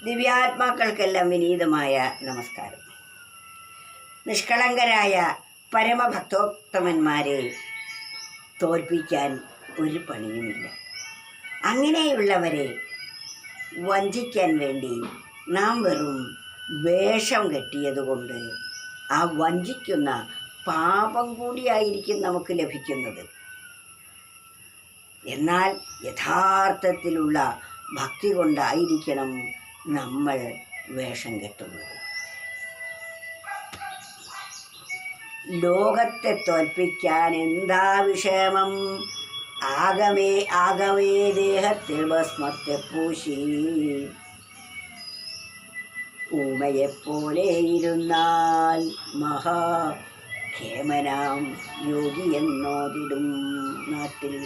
ദിവ്യാത്മാക്കൾക്കെല്ലാം വിനീതമായ നമസ്കാരം. നിഷ്കളങ്കരായ പരമഭക്തോത്തമന്മാരെ തോൽപ്പിക്കാൻ ഒരു പണിയുമില്ല. അങ്ങനെയുള്ളവരെ വഞ്ചിക്കാൻ വേണ്ടി നാം വെറും വേഷം കെട്ടിയതുകൊണ്ട് ആ വഞ്ചിക്കുന്ന പാപം കൂടിയായിരിക്കും നമുക്ക് ലഭിക്കുന്നത്. എന്നാൽ യഥാർത്ഥത്തിലുള്ള ഭക്തി കൊണ്ടായിരിക്കണം നമ്മൾ വേഷം കെട്ടുന്നത്. ലോകത്തെ തോൽപ്പിക്കാൻ എന്താ വിഷമം? ആകമേ ദേഹത്തിൽ ഭസ്മത്തെ പൂശി ഊമയെപ്പോലെ ഇരുന്നാൽ മഹാ ഖേമനാം യോഗി എന്നോതിടും നാട്ടിൽ.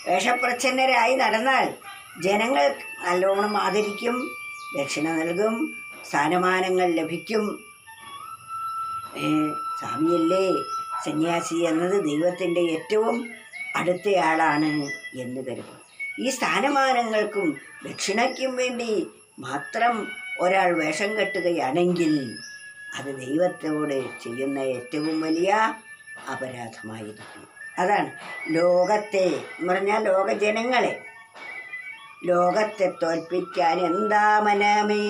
വേഷപ്രച്ഛന്നരായി നടന്നാൽ ജനങ്ങൾ നല്ലോണം ആദരിക്കും, ദക്ഷിണ നൽകും, സ്ഥാനമാനങ്ങൾ ലഭിക്കും. സ്വാമിയല്ലേ, സന്യാസി എന്നത് ദൈവത്തിൻ്റെ ഏറ്റവും അടുത്തയാളാണ് എന്ന് കരുതും. ഈ സ്ഥാനമാനങ്ങൾക്കും ദക്ഷിണയ്ക്കും വേണ്ടി മാത്രം ഒരാൾ വേഷം കെട്ടുകയാണെങ്കിൽ അത് ദൈവത്തോട് ചെയ്യുന്ന ഏറ്റവും വലിയ അപരാധമായിരിക്കും. അതാണ് ലോകത്തെ എന്ന് പറഞ്ഞാൽ ലോകജനങ്ങളെ. ലോകത്തെ തോൽപ്പിക്കാൻ എന്താ മനമേ?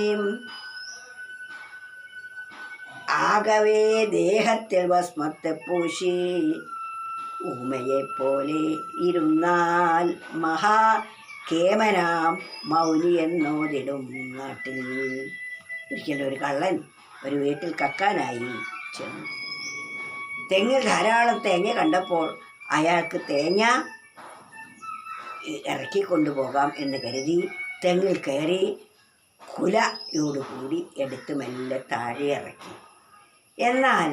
ആകവേ ദേഹത്തിൽ ഭസ്മത്തെ പൂശി ഊമയെപ്പോലെ ഇരുന്നാൽ മഹാ കേമനാം മൗനി എന്നോതിടും നാട്ടിൽ. ഒരിക്കലും ഒരു കള്ളൻ ഒരു വീട്ടിൽ കക്കാനായി ചെന്നു. തെങ്ങിൽ ധാരാളം തേങ്ങ കണ്ടപ്പോൾ അയാൾക്ക് തേങ്ങ ഇറക്കിക്കൊണ്ടുപോകാം എന്ന് കരുതി തെങ്ങിൽ കയറി കുലയോടുകൂടി എടുത്ത് മെല്ലെ താഴെ ഇറക്കി. എന്നാൽ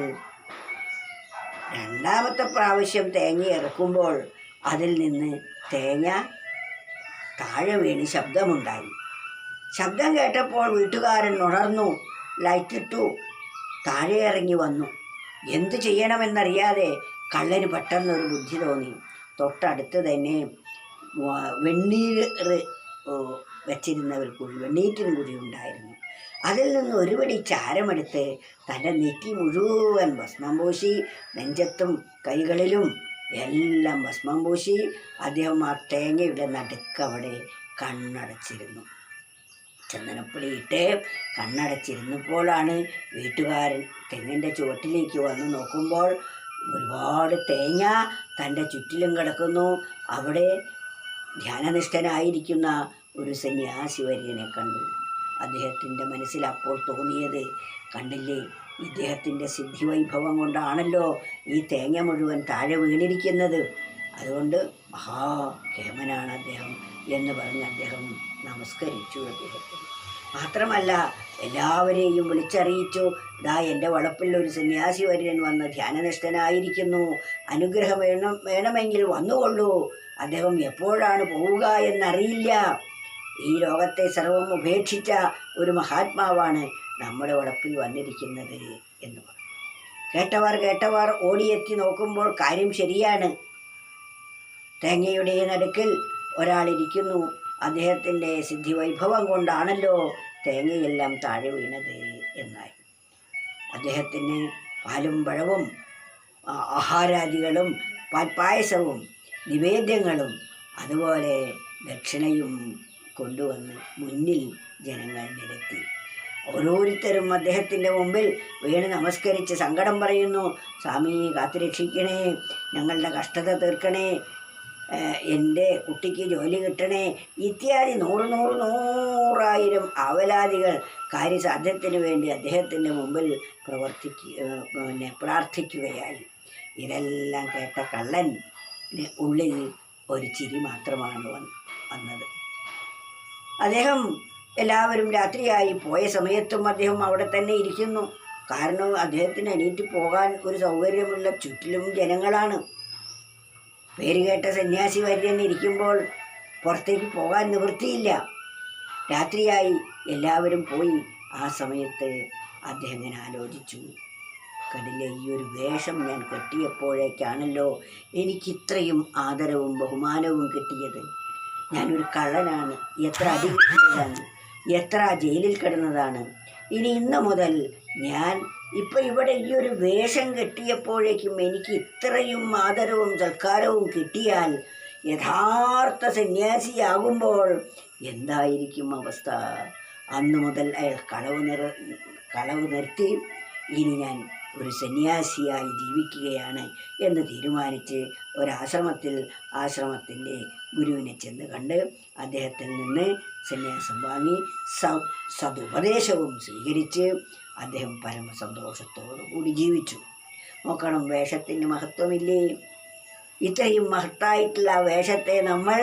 രണ്ടാമത്തെ പ്രാവശ്യം തേങ്ങ ഇറക്കുമ്പോൾ അതിൽ നിന്ന് തേങ്ങ താഴെ വീണ് ശബ്ദമുണ്ടായി. ശബ്ദം കേട്ടപ്പോൾ വീട്ടുകാരൻ ഉണർന്നു, ലൈറ്റിട്ടു, താഴെ ഇറങ്ങി വന്നു. എന്തു ചെയ്യണമെന്നറിയാതെ കള്ളന് പെട്ടെന്നൊരു ബുദ്ധി തോന്നി. തൊട്ടടുത്ത് തന്നെ വെണ്ണീര് വെച്ചിരുന്ന ഒരു കുഴി, വെണ്ണീറ്റിൻ കുഴി ഉണ്ടായിരുന്നു. അതിൽ നിന്ന് ഒരു പിടി ചാരമെടുത്ത് തൻ്റെ നെറ്റി മുഴുവൻ ഭസ്മം പൂശി, നെഞ്ചത്തും കൈകളിലും എല്ലാം ഭസ്മം പൂശി അദ്ദേഹം ആ തേങ്ങയുടെ നടുക്കവിടെ കണ്ണടച്ചിരുന്നു. ചന്ദനപ്പൊടിയിട്ട് കണ്ണടച്ചിരുന്നപ്പോഴാണ് വീട്ടുകാരൻ തെങ്ങിൻ്റെ ചുവട്ടിലേക്ക് വന്ന് നോക്കുമ്പോൾ ഒരുപാട് തേങ്ങ തൻ്റെ ചുറ്റിലും കിടക്കുന്നു. അവിടെ ധ്യാനനിഷ്ഠനായിരിക്കുന്ന ഒരു സന്യാസി വര്യനെ കണ്ടു. അദ്ദേഹത്തിൻ്റെ മനസ്സിൽ അപ്പോൾ തോന്നിയത്, കണ്ടില്ലേ, ഇദ്ദേഹത്തിൻ്റെ സിദ്ധിവൈഭവം കൊണ്ടാണല്ലോ ഈ തേങ്ങ മുഴുവൻ താഴെ വീണിരിക്കുന്നത്. അതുകൊണ്ട് മഹാകേമനാണ് അദ്ദേഹം എന്ന് പറഞ്ഞ് അദ്ദേഹം നമസ്കരിച്ചു അദ്ദേഹത്തിന്. മാത്രമല്ല എല്ലാവരെയും വിളിച്ചറിയിച്ചു, ദാ എൻ്റെ വളപ്പിൽ ഒരു സന്യാസി വര്യൻ വന്ന് ധ്യാനനിഷ്ഠനായിരിക്കുന്നു, അനുഗ്രഹം വേണമെങ്കിൽ വന്നുകൊള്ളൂ. അദ്ദേഹം എപ്പോഴാണ് പോവുക എന്നറിയില്ല. ഈ ലോകത്തെ സർവം ഉപേക്ഷിച്ച ഒരു മഹാത്മാവാണ് നമ്മുടെ വളപ്പിൽ വന്നിരിക്കുന്നത് എന്ന് പറഞ്ഞു. കേട്ടവർ ഓടിയെത്തി നോക്കുമ്പോൾ കാര്യം ശരിയാണ്. തേങ്ങയുടെ നടുക്കിൽ ഒരാളിരിക്കുന്നു. അദ്ദേഹത്തിൻ്റെ സിദ്ധിവൈഭവം കൊണ്ടാണല്ലോ തേങ്ങയെല്ലാം താഴെ വീണത് എന്നായി. അദ്ദേഹത്തിന് പാലും പഴവും ആഹാരാദികളും പാൽപ്പായസവും നിവേദ്യങ്ങളും അതുപോലെ ദക്ഷിണയും കൊണ്ടുവന്ന് മുന്നിൽ ജനങ്ങൾ നിരത്തി. ഓരോരുത്തരും അദ്ദേഹത്തിൻ്റെ മുമ്പിൽ വീണ് നമസ്കരിച്ച് സങ്കടം പറയുന്നു. സ്വാമി, കാത്തുരക്ഷിക്കണേ, ഞങ്ങളുടെ കഷ്ടത തീർക്കണേ, എൻ്റെ കുട്ടിക്ക് ജോലി കിട്ടണേ ഇത്യാദി നൂറായിരം അവലാദികൾ കാര്യസാധ്യത്തിന് വേണ്ടി അദ്ദേഹത്തിൻ്റെ മുമ്പിൽ പ്രാർത്ഥിക്കുകയായി. ഇതെല്ലാം കേട്ട കള്ളൻ ഉള്ളിൽ ഒരു ചിരി മാത്രമാണ് വന്നത്. അദ്ദേഹം എല്ലാവരും രാത്രിയായി പോയ സമയത്തും അദ്ദേഹം അവിടെ തന്നെ ഇരിക്കുന്നു. കാരണം അദ്ദേഹത്തിന് എണീറ്റ് പോകാൻ ഒരു സൗകര്യമുള്ള ചുറ്റിലും ജനങ്ങളാണ്. പേരുകേട്ട സന്യാസി വര്യൻ ഇരിക്കുമ്പോൾ പുറത്തേക്ക് പോകാൻ നിവൃത്തിയില്ല. രാത്രിയായി, എല്ലാവരും പോയി. ആ സമയത്ത് അദ്ദേഹം ഇങ്ങനെ ആലോചിച്ചു, കണ്ടില്ലേ, ഈ ഒരു വേഷം ഞാൻ കെട്ടിയപ്പോഴേക്കാണല്ലോ എനിക്കിത്രയും ആദരവും ബഹുമാനവും കിട്ടിയത്. ഞാനൊരു കള്ളനാണ്, എത്ര അടി കിട്ടിയതാണ്, എത്ര ജയിലിൽ കിടന്നതാണ്. ഇനി ഇന്ന് മുതൽ ഞാൻ ഇപ്പം ഇവിടെ ഈ ഒരു വേഷം കെട്ടിയപ്പോഴേക്കും എനിക്ക് ഇത്രയും ആദരവും സൽക്കാരവും കിട്ടിയാൽ യഥാർത്ഥ സന്യാസിയാകുമ്പോൾ എന്തായിരിക്കും അവസ്ഥ? അന്ന് മുതൽ അയാൾ കളവ് നിർത്തി ഇനി ഞാൻ ഒരു സന്യാസിയായി ജീവിക്കുകയാണ് എന്ന് തീരുമാനിച്ച് ആശ്രമത്തിൻ്റെ ഗുരുവിനെ ചെന്ന് കണ്ട് അദ്ദേഹത്തിൽ നിന്ന് സന്യാസം വാങ്ങി സതുപദേശവും സ്വീകരിച്ച് അദ്ദേഹം പരമസന്തോഷത്തോടു കൂടി ജീവിച്ചു. നോക്കണം, വേഷത്തിന് മഹത്വമില്ലേ? ഇത്രയും മഹത്തായിട്ടുള്ള വേഷത്തെ നമ്മൾ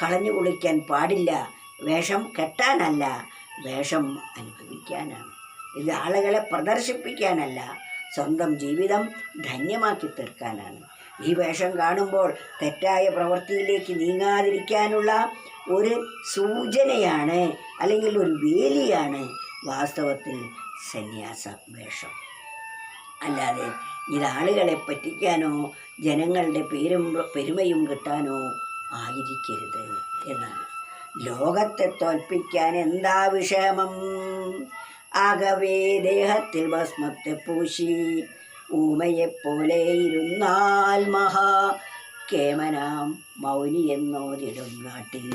കളഞ്ഞു കുളിക്കാൻ പാടില്ല. വേഷം കെട്ടാനല്ല, വേഷം അനുഭവിക്കാനാണ്. ഇത് ആളുകളെ പ്രദർശിപ്പിക്കാനല്ല, സ്വന്തം ജീവിതം ധന്യമാക്കി തീർക്കാനാണ്. ഈ വേഷം കാണുമ്പോൾ തെറ്റായ പ്രവൃത്തിയിലേക്ക് നീങ്ങാതിരിക്കാനുള്ള ഒരു സൂചനയാണ്, അല്ലെങ്കിൽ ഒരു വേലിയാണ് വാസ്തവത്തിൽ സന്യാസ വേഷം. അല്ലാതെ ഇത് ആളുകളെ പറ്റിക്കാനോ ജനങ്ങളുടെ പെരുമയും കിട്ടാനോ ആയിരിക്കരുത് എന്നാണ്. ലോകത്തെ തോൽപ്പിക്കാൻ എന്താ വിഷമം? ആകവേ ദേഹത്തിൽ ഭസ്മത്തെ പൂശി ഊമയെപ്പോലെ ഇരുന്നാൽ മഹാ കേമനാം മൗനി എന്നോതിടും നാട്ടിൽ.